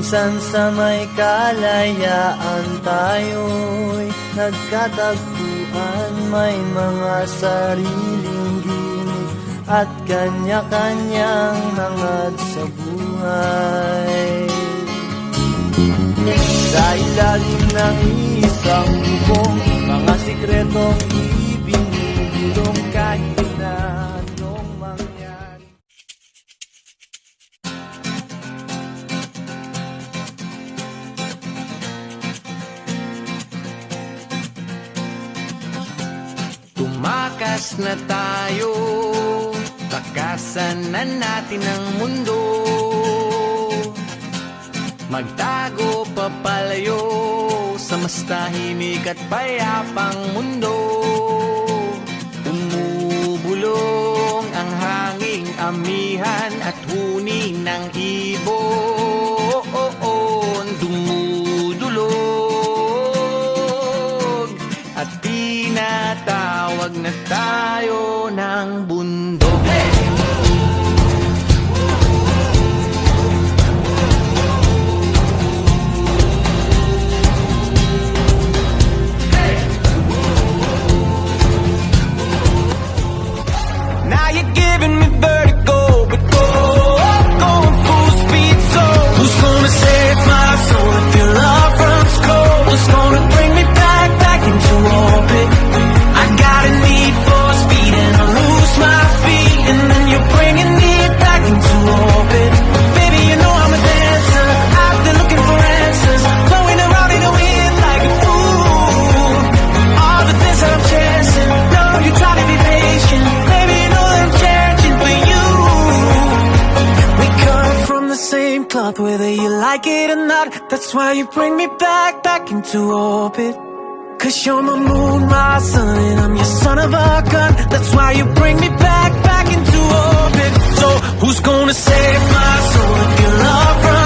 Minsan sa may kalayaan tayo'y nagkatagpuan, may mga sariling ginig at kanya-kanyang hangad sa buhay. Sa ilalim ng isang bubong, mga sikretong ibinubulong kahit na anong mangyari. Tumakas na tayo, takasan na natin ang mundo. Magtago papalayo sa mas tahimik at payapang mundo. Umubulong ang hanging amihan at huni ng ibon. Dumudulog at tinatawag na tayo ng bundok. Now you're giving me vertigo, but going full speed. So who's gonna save my soul if your love runs cold? Who's gonna bring me back into orbit? I got a need for speed and I lose my feet, and then you're bringing me back into orbit. Baby, you know I'm a dancer. I've been looking for answers, blowing around in the wind like a fool. All the things that I'm chasing, no, you try to be patient. Baby, you know that I'm searching for you. We come from the same cloth, whether you like it or not. That's why you bring me back into orbit. Cause you're my moon, my sun, and I'm your son of a gun. That's why you bring me back into orbit. So who's gonna save my soul if your love runs